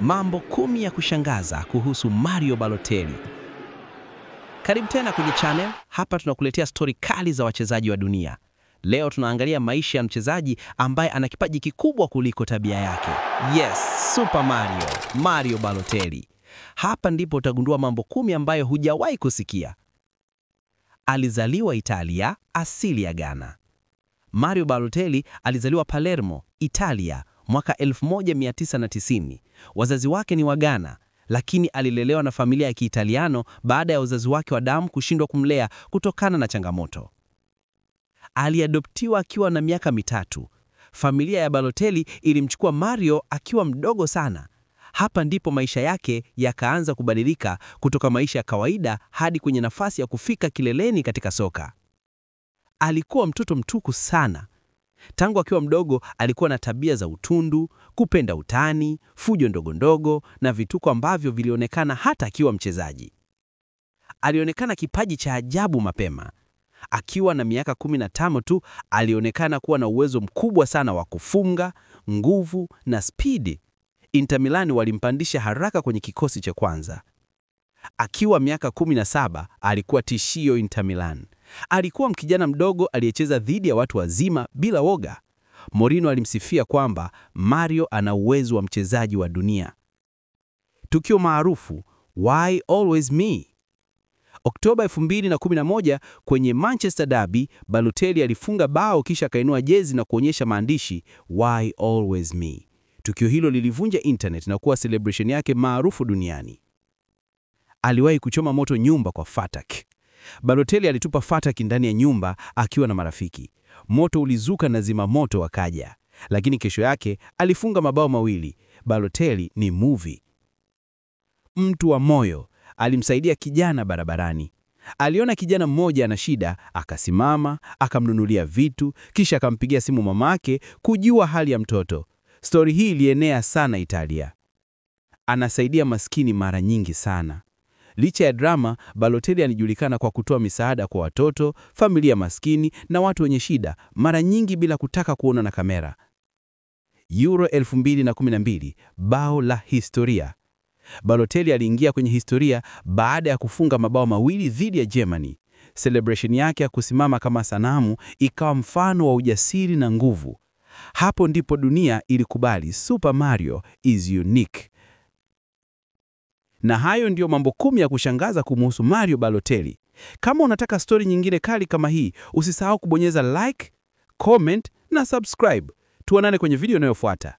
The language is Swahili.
Mambo 10 ya kushangaza kuhusu Mario Balotelli. Karibu tena kwenye channel. Hapa tunakuletea stori kali za wachezaji wa dunia. Leo tunaangalia maisha ya mchezaji ambaye ana kipaji kikubwa kuliko tabia yake. Yes, Super Mario Balotelli. Hapa ndipo utagundua mambo 10 ambayo hujawahi kusikia. Alizaliwa Italia, asili ya Ghana. Mario Balotelli alizaliwa Palermo, Italia, mwaka 1990. Wazazi wake ni wa Ghana, lakini alilelewa na familia ya Kiitaliano baada ya wazazi wake wa damu kushindwa kumlea kutokana na changamoto. Aliadoptiwa akiwa na miaka 3. Familia ya Balotelli ilimchukua Mario akiwa mdogo sana. Hapa ndipo maisha yake yakaanza kubadilika kutoka maisha ya kawaida hadi kwenye nafasi ya kufika kileleni katika soka. Alikuwa mtoto mtuku sana. Tangu akiwa mdogo alikuwa na tabia za utundu, kupenda utani, fujo ndogo na vituko ambavyo vilionekana hata akiwa mchezaji. Alionekana kipaji cha ajabu mapema. Akiwa na miaka 15 tu alionekana kuwa na uwezo mkubwa sana wa kufunga, nguvu na spidi. Inter Milan walimpandisha haraka kwenye kikosi cha kwanza. Akiwa miaka 17 alikuwa tishio Inter Milan. Alikuwa mkijana mdogo aliyecheza dhidi ya watu wazima bila woga. Mourinho alimsifia kwamba Mario ana uwezo wa mchezaji wa dunia. Tukio maarufu, Why Always Me? Oktoba 2011 kwenye Manchester Derby, Balotelli alifunga bao kisha akainua jezi na kuonyesha maandishi Why Always Me. Tukio hilo lilivunja internet na kuwa celebration yake maarufu duniani. Aliwahi kuchoma moto nyumba kwa fatak. Balotelli alitupa fatak ndani ya nyumba akiwa na marafiki. Moto ulizuka na zima moto wakaja. Lakini kesho yake alifunga mabao 2. Balotelli ni movie. Mtu wa moyo, alimsaidia kijana barabarani. Aliona kijana mmoja ana shida, akasimama, akamnunulia vitu, kisha akampigia simu mamake kujua hali ya mtoto. Stori hii ilienea sana Italia. Anasaidia maskini mara nyingi sana. Licha ya drama, Balotelli alijulikana kwa kutoa misaada kwa watoto, familia maskini na watu wenye shida, mara nyingi bila kutaka kuona na kamera. Euro 2012, bao la historia. Balotelli aliingia kwenye historia baada ya kufunga mabao 2 dhidi ya Germany. Celebration yake ya kusimama kama sanamu ikawa mfano wa ujasiri na nguvu. Hapo ndipo dunia ilikubali Super Mario is unique. Na hayo ndio mambo 10 ya kushangaza kumhusu Mario Balotelli. Kama unataka story nyingine kali kama hii, usisahau kubonyeza like, comment na subscribe. Tuonane kwenye video inayofuata.